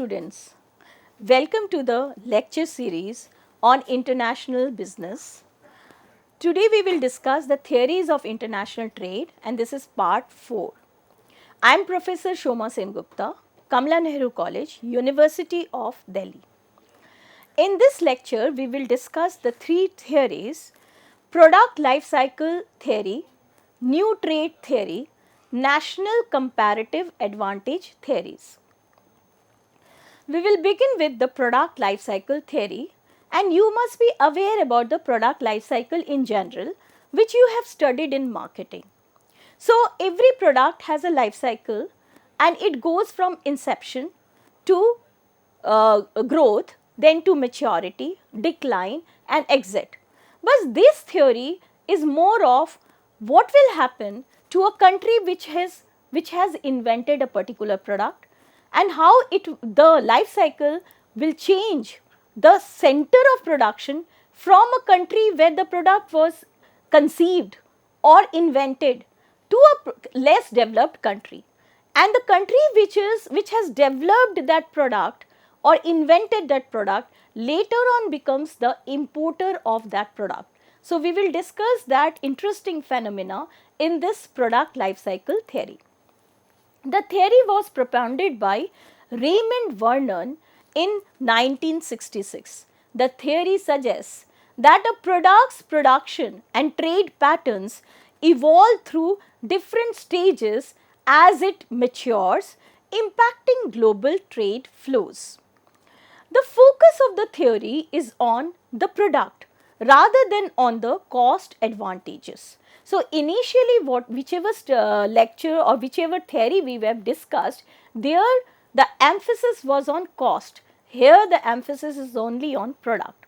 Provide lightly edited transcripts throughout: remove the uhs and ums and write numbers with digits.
students, welcome to the lecture series on international business. Today we will discuss the theories of international trade and this is part 4. I am Professor Shoma Sengupta, Kamala Nehru College, University of Delhi. In this lecture we will discuss the three theories: product life cycle theory, new trade theory, national comparative advantage theories. We will begin with the product life cycle theory, and you must be aware about the product life cycle in general, which you have studied in marketing. So, every product has a life cycle and it goes from inception to growth, then to maturity, decline and exit. But this theory is more of what will happen to a country which has invented a particular product and how the life cycle will change the center of production from a country where the product was conceived or invented to a less developed country, and the country which has developed that product or invented that product later on becomes the importer of that product. So, we will discuss that interesting phenomena in this product life cycle theory. The theory was propounded by Raymond Vernon in 1966. The theory suggests that a product's production and trade patterns evolve through different stages as it matures, impacting global trade flows. The focus of the theory is on the product rather than on the cost advantages. So, initially whichever lecture or whichever theory we have discussed, there the emphasis was on cost. Here the emphasis is only on product.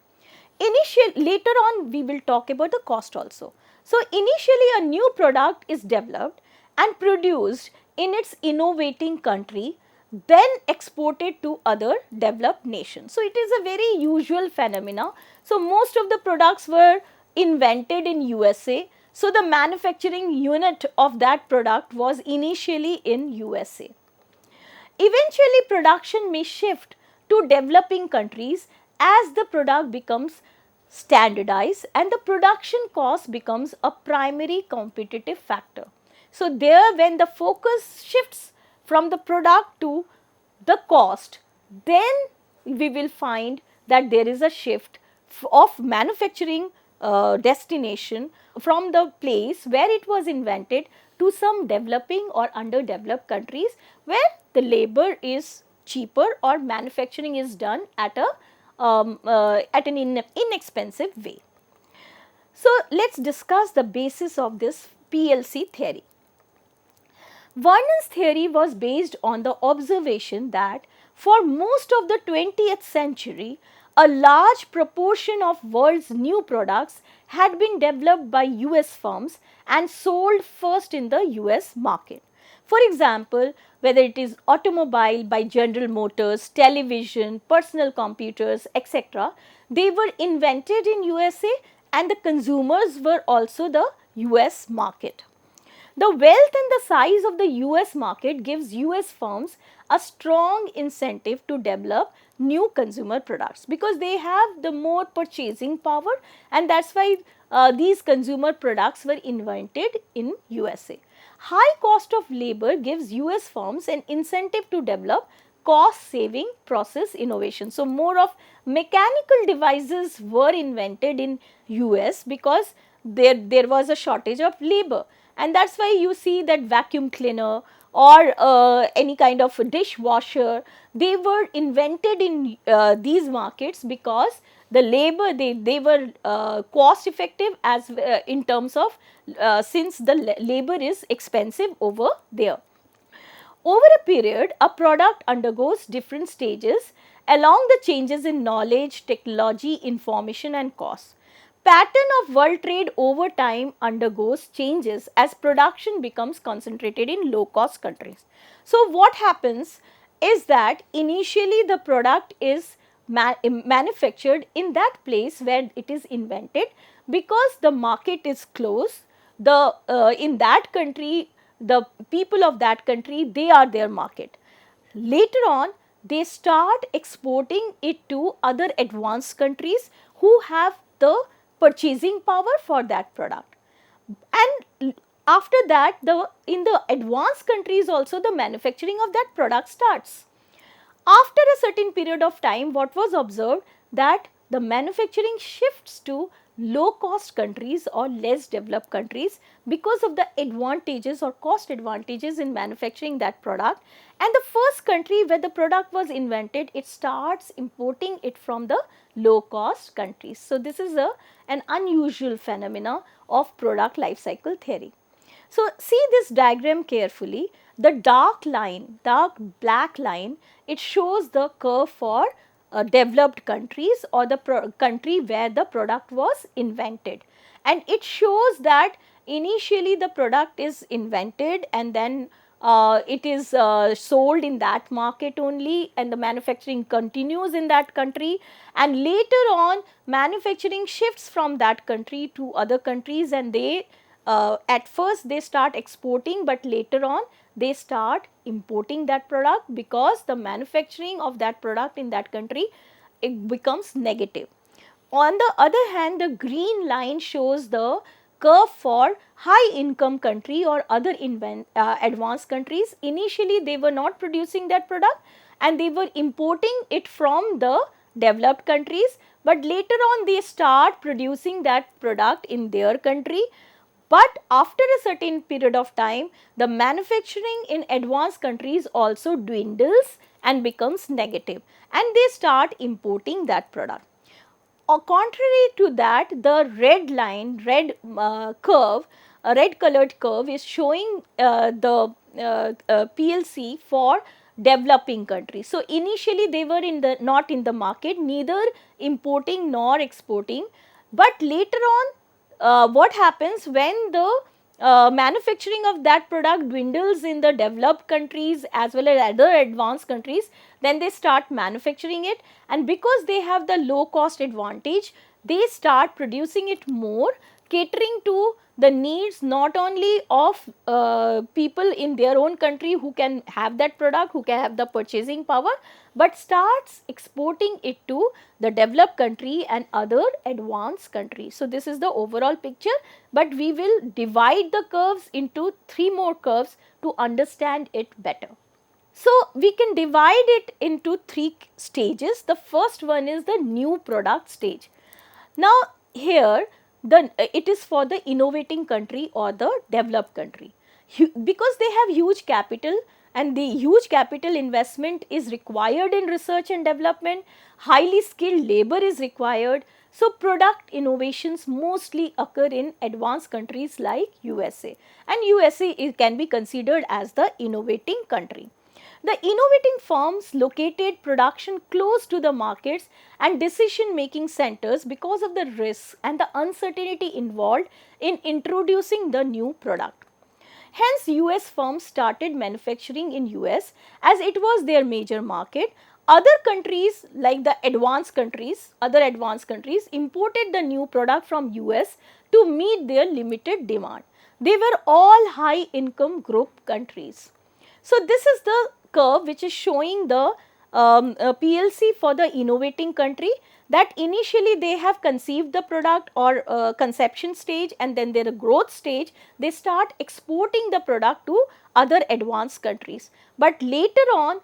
Later on we will talk about the cost also. So, initially a new product is developed and produced in its innovating country, then exported to other developed nations. So, it is a very usual phenomena. So, most of the products were invented in USA. So, the manufacturing unit of that product was initially in USA. Eventually, production may shift to developing countries as the product becomes standardized and the production cost becomes a primary competitive factor. So, there when the focus shifts from the product to the cost, then we will find that there is a shift of manufacturing destination from the place where it was invented to some developing or underdeveloped countries where the labor is cheaper or manufacturing is done at an inexpensive way. So, let us discuss the basis of this PLC theory. Vernon's theory was based on the observation that for most of the 20th century, a large proportion of world's new products had been developed by US firms and sold first in the US market. For example, whether it is automobile by General Motors, television, personal computers, etc., they were invented in USA and the consumers were also the US market. The wealth and the size of the US market gives US firms a strong incentive to develop new consumer products because they have the more purchasing power, and that is why these consumer products were invented in USA. High cost of labor gives US firms an incentive to develop cost saving process innovation. So, more of mechanical devices were invented in US because there was a shortage of labor, and that is why you see that vacuum cleaner or any kind of a dishwasher, they were invented in these markets because the labor they were cost effective as in terms of since the labor is expensive over there. Over a period, a product undergoes different stages along the changes in knowledge, technology, information and cost. Pattern of world trade over time undergoes changes as production becomes concentrated in low cost countries. So, what happens is that initially the product is manufactured in that place where it is invented because the market is close, in that country the people of that country, they are their market. Later on, they start exporting it to other advanced countries who have the purchasing power for that product. And after that, in the advanced countries also, the manufacturing of that product starts. After a certain period of time, what was observed, that the manufacturing shifts to low cost countries or less developed countries because of the advantages or cost advantages in manufacturing that product. And the first country where the product was invented, it starts importing it from the low cost countries. So this is an unusual phenomena of product life cycle theory. So see this diagram carefully. The dark line, dark black line, it shows the curve for developed countries or the country where the product was invented. And it shows that initially the product is invented and then it is sold in that market only, and the manufacturing continues in that country, and later on manufacturing shifts from that country to other countries, and they at first they start exporting, but later on they start importing that product because the manufacturing of that product in that country, it becomes negative. On the other hand, the green line shows the curve for high income country or other advanced countries. Initially they were not producing that product and they were importing it from the developed countries, but later on they start producing that product in their country. But after a certain period of time, the manufacturing in advanced countries also dwindles and becomes negative, and they start importing that product. Or contrary to that, the red line, curve, a red colored curve is showing the PLC for developing countries. So initially they were not in the market, neither importing nor exporting, but later on what happens when the manufacturing of that product dwindles in the developed countries as well as other advanced countries, then they start manufacturing it, and because they have the low cost advantage, they start producing it more, catering to the needs not only of people in their own country who can have that product, who can have the purchasing power, but starts exporting it to the developed country and other advanced countries. So this is the overall picture, but we will divide the curves into 3 more curves to understand it better. So we can divide it into 3 stages. The first one is the new product stage. Now here it is for the innovating country or the developed country. Because they have huge capital, and the huge capital investment is required in research and development, highly skilled labor is required. So product innovations mostly occur in advanced countries like USA, and USA can be considered as the innovating country. The innovating firms located production close to the markets and decision making centers because of the risks and the uncertainty involved in introducing the new product. Hence, US firms started manufacturing in US as it was their major market. Other countries like the other advanced countries imported the new product from US to meet their limited demand. They were all high income group countries. So this is the curve which is showing the PLC for the innovating country, that initially they have conceived the product or conception stage, and then their growth stage, they start exporting the product to other advanced countries. But later on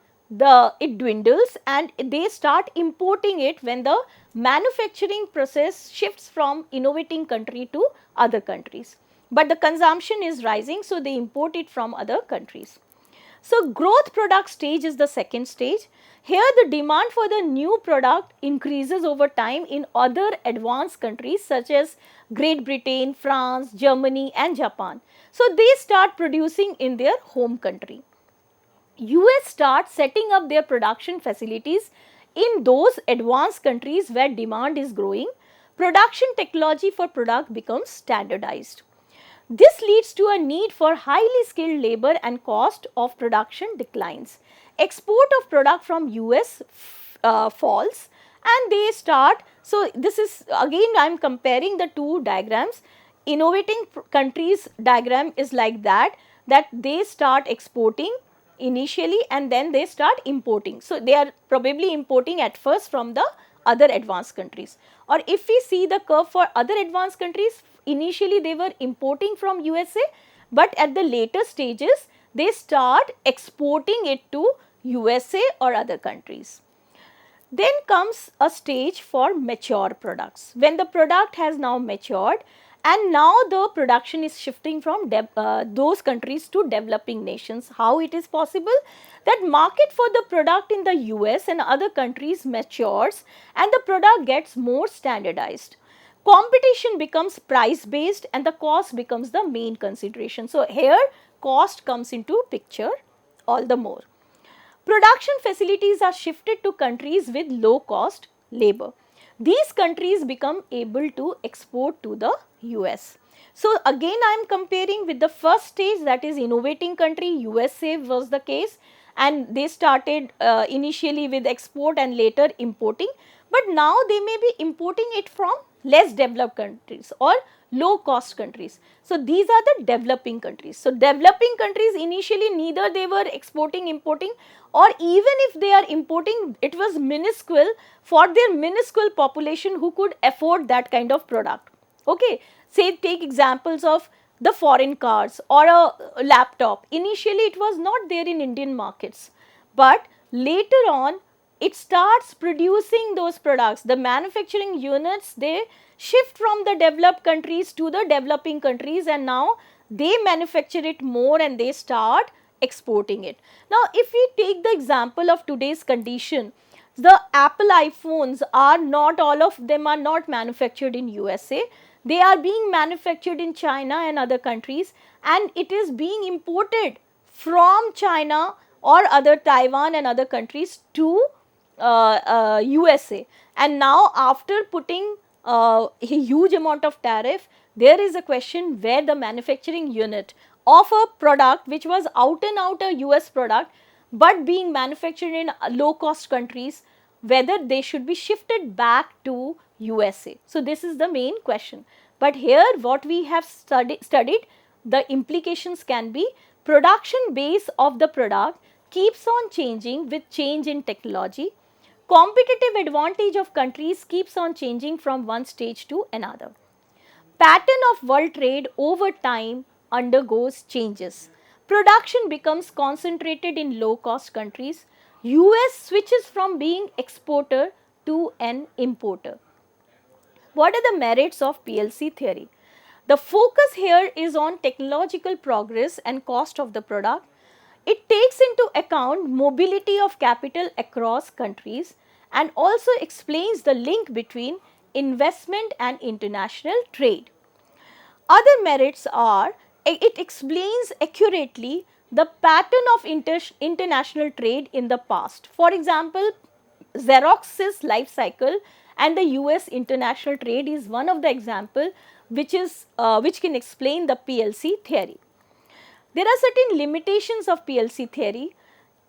it dwindles and they start importing it when the manufacturing process shifts from innovating country to other countries. But the consumption is rising, so they import it from other countries. So growth product stage is the second stage. Here the demand for the new product increases over time in other advanced countries such as Great Britain, France, Germany and Japan. So they start producing in their home country. US start setting up their production facilities in those advanced countries where demand is growing. Production technology for product becomes standardized. This leads to a need for highly skilled labor and cost of production declines. Export of product from US falls and they start. So this is again I am comparing the two diagrams. Innovating countries diagram is like that they start exporting initially, and then they start importing. So, they are probably importing at first from the other advanced countries. Or if we see the curve for other advanced countries, initially they were importing from USA, but at the later stages they start exporting it to USA or other countries. Then comes a stage for mature products. When the product has now matured and now the production is shifting from those countries to developing nations. How it is possible? That market for the product in the US and other countries matures and the product gets more standardized. Competition becomes price based and the cost becomes the main consideration. So, here cost comes into picture all the more. Production facilities are shifted to countries with low cost labor. These countries become able to export to the US. So, again I am comparing with the first stage, that is innovating country. USA was the case, and they started initially with export and later importing, but now they may be importing it from less developed countries or low cost countries. So, these are the developing countries. So, developing countries initially neither they were exporting, importing, or even if they are importing, it was minuscule for their minuscule population who could afford that kind of product. Okay. Say take examples of the foreign cars or a laptop. Initially it was not there in Indian markets, but later on it starts producing those products. The manufacturing units, they shift from the developed countries to the developing countries, and now they manufacture it more and they start exporting it. Now, if we take the example of today's condition, the Apple iPhones are not, all of them are not manufactured in USA. They are being manufactured in China and other countries, and it is being imported from China or other Taiwan and other countries to USA. And now after putting a huge amount of tariff, there is a question where the manufacturing unit of a product which was out and out a US product but being manufactured in low cost countries, whether they should be shifted back to USA. So, this is the main question. But here what we have studied, the implications can be production base of the product keeps on changing with change in technology. Competitive advantage of countries keeps on changing from one stage to another. Pattern of world trade over time undergoes changes. Production becomes concentrated in low cost countries. US switches from being exporter to an importer. What are the merits of PLC theory? The focus here is on technological progress and cost of the product. It takes into account mobility of capital across countries and also explains the link between investment and international trade. Other merits are, it explains accurately the pattern of international trade in the past. For example, Xerox's life cycle and the US international trade is one of the example which can explain the PLC theory. There are certain limitations of PLC theory.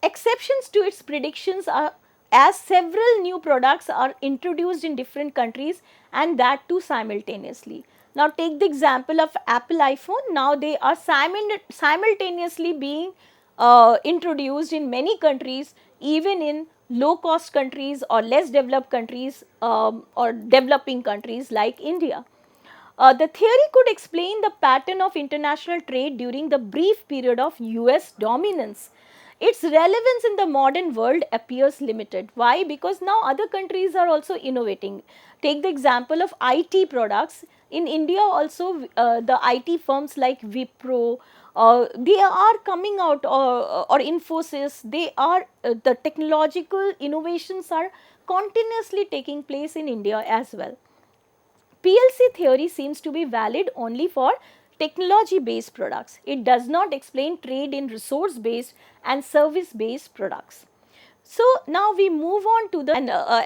Exceptions to its predictions are as several new products are introduced in different countries, and that too simultaneously. Now, take the example of Apple iPhone. Now, they are simultaneously being introduced in many countries, even in low cost countries or less developed countries or developing countries like India. The theory could explain the pattern of international trade during the brief period of US dominance. Its relevance in the modern world appears limited. Why? Because now other countries are also innovating. Take the example of IT products. In India also, the IT firms like Wipro, they are coming out, or Infosys, they are, the technological innovations are continuously taking place in India as well. PLC theory seems to be valid only for technology based products. It does not explain trade in resource based and service based products. So, now we move on to the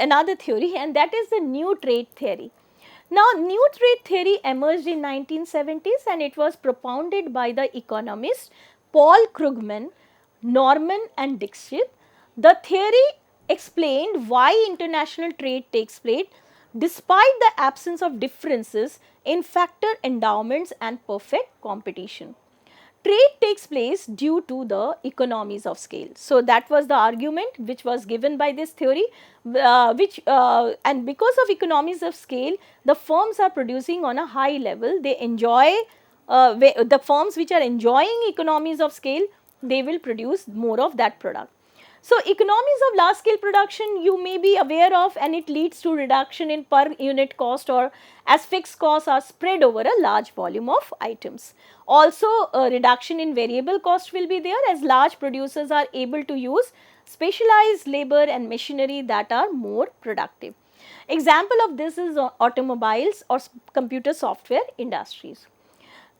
another theory, and that is the new trade theory. Now, new trade theory emerged in 1970s and it was propounded by the economists Paul Krugman, Norman and Dixit. The theory explained why international trade takes place despite the absence of differences in factor endowments and perfect competition. Trade takes place due to the economies of scale. So, that was the argument which was given by this theory, and because of economies of scale, the firms are producing on a high level. They enjoy, the firms which are enjoying economies of scale, they will produce more of that product. So, economies of large scale production you may be aware of, and it leads to reduction in per unit cost, or as fixed costs are spread over a large volume of items. Also, a reduction in variable cost will be there, as large producers are able to use specialized labor and machinery that are more productive. Example of this is automobiles or computer software industries.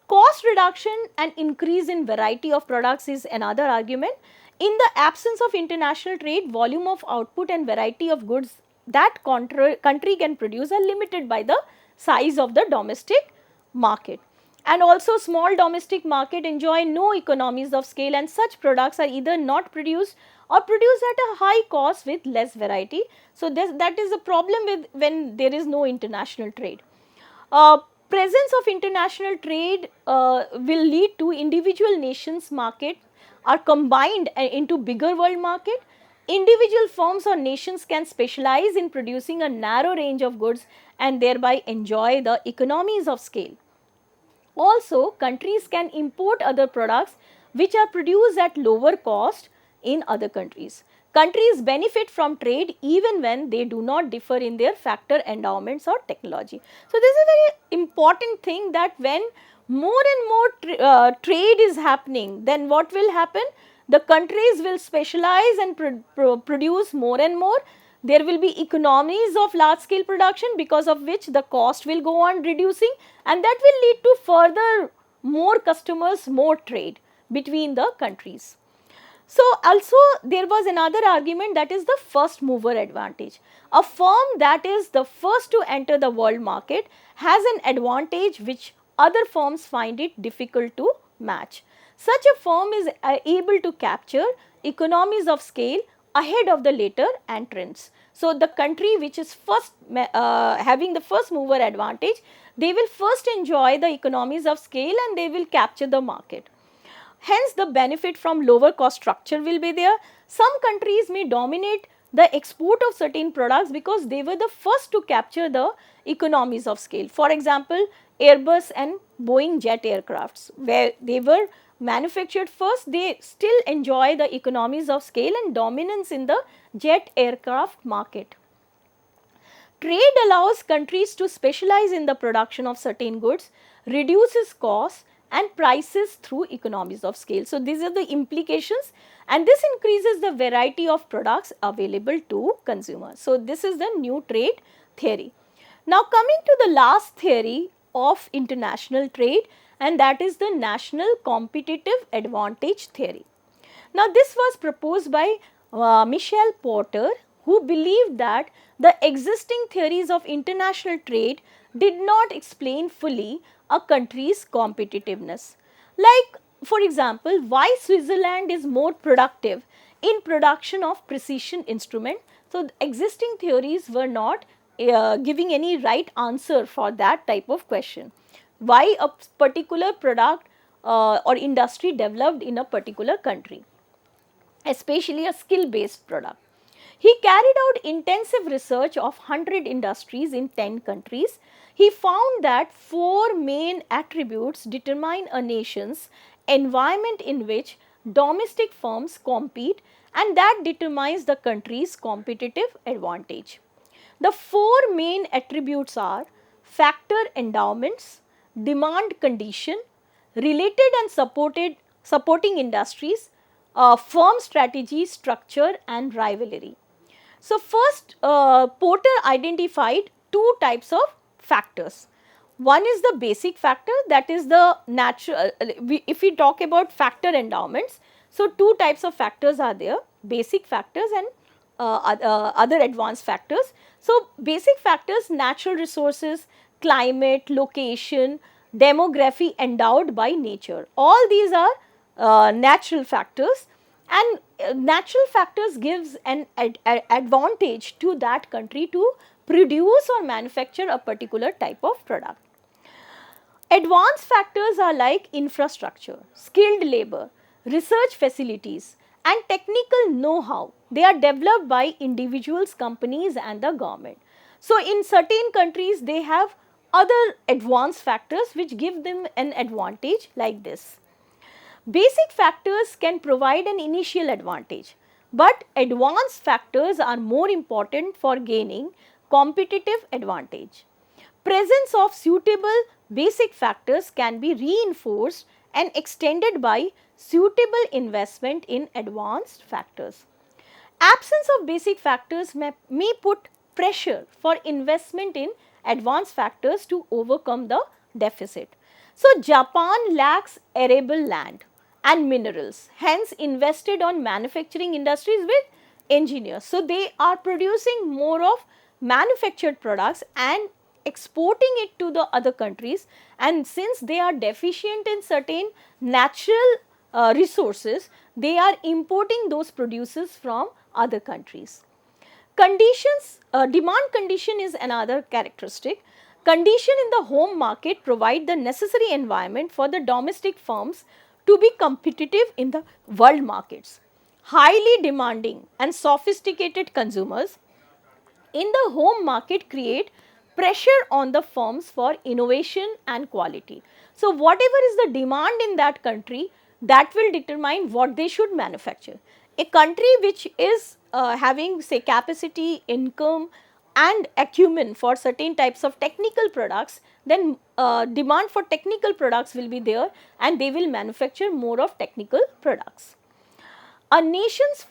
Cost reduction and increase in variety of products is another argument. In the absence of international trade, volume of output and variety of goods that country can produce are limited by the size of the domestic market. And also, small domestic market enjoy no economies of scale, and such products are either not produced or produced at a high cost with less variety. So, that is a problem with when there is no international trade. Presence of international trade will lead to individual nations market are combined into bigger world market. Individual firms or nations can specialize in producing a narrow range of goods and thereby enjoy the economies of scale. Also, countries can import other products which are produced at lower cost in other countries. Countries benefit from trade even when they do not differ in their factor endowments or technology. So, this is a very important thing, that when more and more trade is happening, then what will happen? The countries will specialize and produce more and more. There will be economies of large scale production, because of which the cost will go on reducing, and that will lead to further more customers, more trade between the countries. So, also there was another argument, that is the first mover advantage. A firm that is the first to enter the world market has an advantage which other firms find it difficult to match. Such a firm is able to capture economies of scale ahead of the later entrants. So, the country which is first having the first mover advantage, they will first enjoy the economies of scale and they will capture the market. Hence, the benefit from lower cost structure will be there. Some countries may dominate the export of certain products because they were the first to capture the economies of scale. For example, Airbus and Boeing jet aircrafts, where they were manufactured first, they still enjoy the economies of scale and dominance in the jet aircraft market. Trade allows countries to specialize in the production of certain goods, reduces costs and prices through economies of scale. So, these are the implications, and this increases the variety of products available to consumers. So, this is the new trade theory. Now, coming to the last theory of international trade, and that is the national competitive advantage theory. Now, this was proposed by Michel Porter, who believed that the existing theories of international trade did not explain fully a country's competitiveness. Like, for example, why Switzerland is more productive in production of precision instrument. So, the existing theories were not giving any right answer for that type of question. Why a particular product or industry developed in a particular country, especially a skill based product. He carried out intensive research of 100 industries in 10 countries. He found that 4 main attributes determine a nation's environment in which domestic firms compete, and that determines the country's competitive advantage. The 4 main attributes are factor endowments, demand condition, related and supporting industries, firm strategy, structure and rivalry. So, first Porter identified 2 types of factors. One is the basic factor, that is the natural, if we talk about factor endowments. So, 2 types of factors are there, basic factors and other advanced factors. So, basic factors, natural resources, climate, location, demography endowed by nature. All these are natural factors, and natural factors gives an advantage to that country to produce or manufacture a particular type of product. Advanced factors are like infrastructure, skilled labor, research facilities, and technical know-how. They are developed by individuals, companies, and the government. So, in certain countries, they have other advanced factors which give them an advantage like this. Basic factors can provide an initial advantage, but advanced factors are more important for gaining competitive advantage. Presence of suitable basic factors can be reinforced and extended by suitable investment in advanced factors. Absence of basic factors may put pressure for investment in advanced factors to overcome the deficit. So, Japan lacks arable land and minerals, hence invested on manufacturing industries with engineers. So, they are producing more of manufactured products and exporting it to the other countries, and since they are deficient in certain natural resources, they are importing those produces from other countries. Conditions, demand condition is another characteristic. Condition in the home market provide the necessary environment for the domestic firms to be competitive in the world markets. Highly demanding and sophisticated consumers in the home market create pressure on the firms for innovation and quality. So, whatever is the demand in that country, that will determine what they should manufacture. A country which is having, say, capacity, income and acumen for certain types of technical products, then demand for technical products will be there and they will manufacture more of technical products. A nation's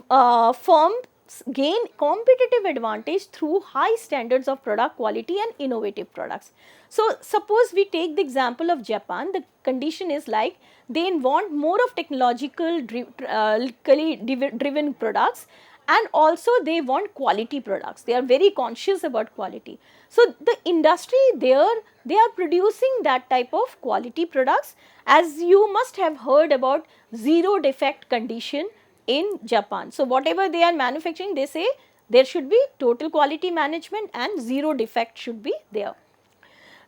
firms gain competitive advantage through high standards of product quality and innovative products. So, suppose we take the example of Japan, the condition is like they want more of technologically driven products, and also they want quality products. They are very conscious about quality. So, the industry there, they are producing that type of quality products, as you must have heard about zero defect condition in Japan. So, whatever they are manufacturing, they say there should be total quality management and zero defect should be there.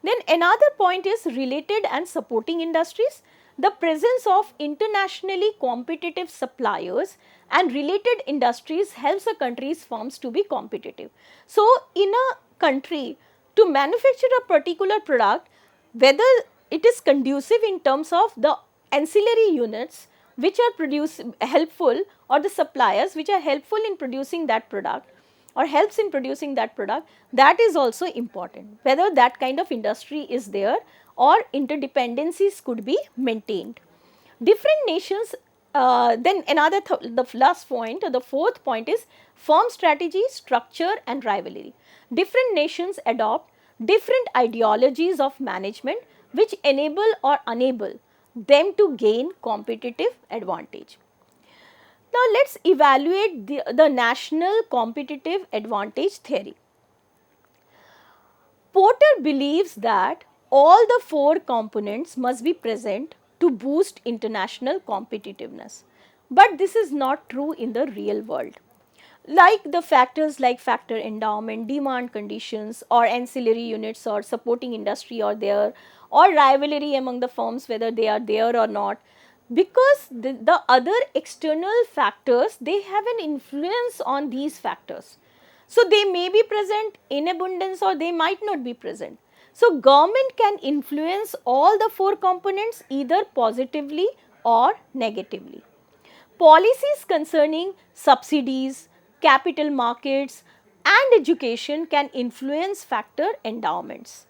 Then another point is related and supporting industries. The presence of internationally competitive suppliers and related industries helps a country's firms to be competitive. So, in a country, to manufacture a particular product, whether it is conducive in terms of the ancillary units which are helpful, or the suppliers which are helpful in producing that product or helps in producing that product, that is also important, whether that kind of industry is there or interdependencies could be maintained. Different nations, then another the last point or the fourth point is firm strategy, structure and rivalry. Different nations adopt different ideologies of management which enable or enable them to gain competitive advantage. Now, let us evaluate the national competitive advantage theory. Porter believes that all the four components must be present to boost international competitiveness, but this is not true in the real world. Like the factors like factor endowment, demand conditions or ancillary units or supporting industry are there, or rivalry among the firms whether they are there or not, because the other external factors, they have an influence on these factors. So, they may be present in abundance or they might not be present. So, government can influence all the four components either positively or negatively. Policies concerning subsidies, capital markets and education can influence factor endowments.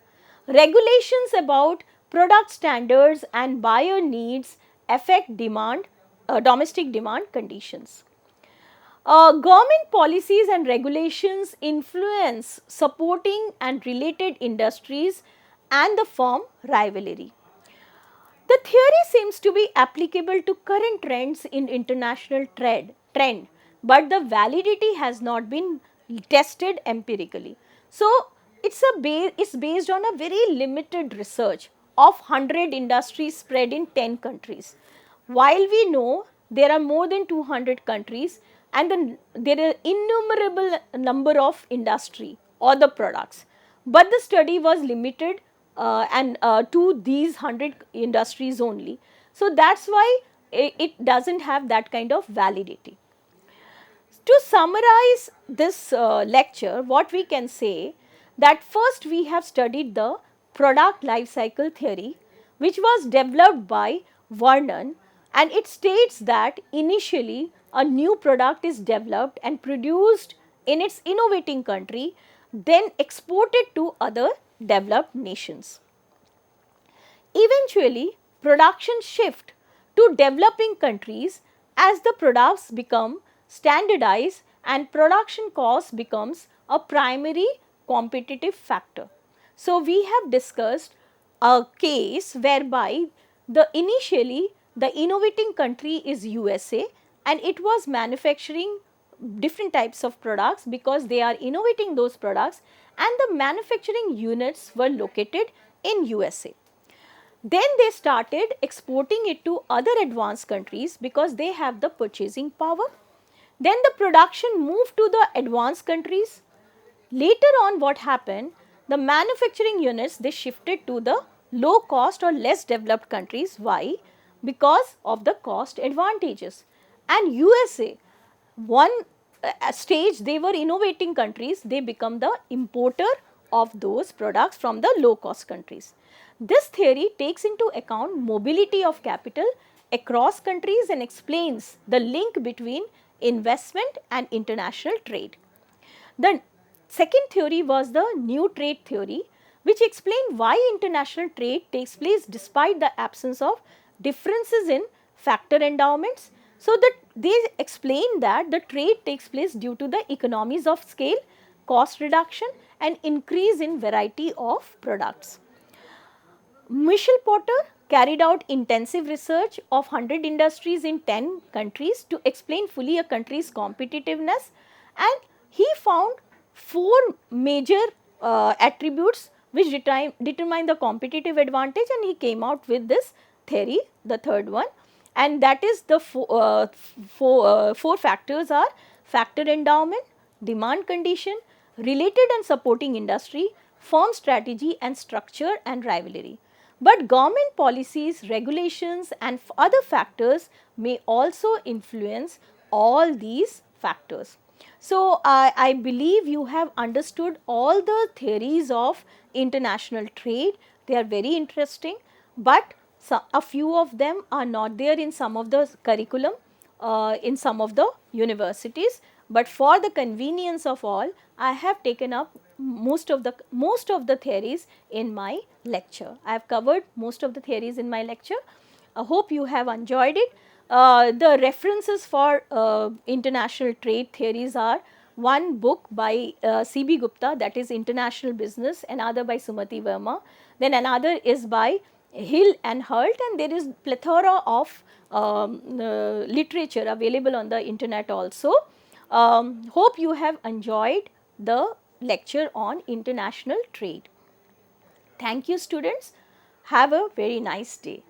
Regulations about product standards and buyer needs affect domestic demand conditions. Government policies and regulations influence supporting and related industries and the firm rivalry. The theory seems to be applicable to current trends in international trend, but the validity has not been tested empirically. So, it's based on a very limited research of 100 industries spread in 10 countries. While we know there are more than 200 countries and there are innumerable number of industry or the products, but the study was limited and to these 100 industries only. So that's why it doesn't have that kind of validity. To summarize this lecture, what we can say that first we have studied the product life cycle theory, which was developed by Vernon, and it states that initially a new product is developed and produced in its innovating country, then exported to other developed nations. Eventually, production shift to developing countries as the products become standardized and production cost becomes a primary competitive factor. So, we have discussed a case whereby initially the innovating country is USA and it was manufacturing different types of products because they are innovating those products, and the manufacturing units were located in USA. Then they started exporting it to other advanced countries because they have the purchasing power. Then the production moved to the advanced countries. Later on, what happened? The manufacturing units, they shifted to the low cost or less developed countries. Why? Because of the cost advantages. And USA, one stage they were innovating countries, they become the importer of those products from the low cost countries. This theory takes into account mobility of capital across countries and explains the link between investment and international trade. The second theory was the new trade theory, which explained why international trade takes place despite the absence of differences in factor endowments. So, that they explain that the trade takes place due to the economies of scale, cost reduction and increase in variety of products. Michel Porter carried out intensive research of 100 industries in 10 countries to explain fully a country's competitiveness, and he found four major attributes which determine the competitive advantage, and he came out with this theory, the third one, and that is the four factors are factor endowment, demand condition, related and supporting industry, firm strategy and structure and rivalry. But government policies, regulations and other factors may also influence all these factors. So, I believe you have understood all the theories of international trade. They are very interesting, but a few of them are not there in some of the curriculum in some of the universities. But for the convenience of all, I have taken up most of the theories in my lecture. I have covered most of the theories in my lecture. I hope you have enjoyed it. The references for international trade theories are one book by C.B. Gupta, that is International Business, another by Sumati Verma, then another is by Hill and Hult, and there is plethora of literature available on the internet also. Hope you have enjoyed the lecture on international trade. Thank you, students. Have a very nice day.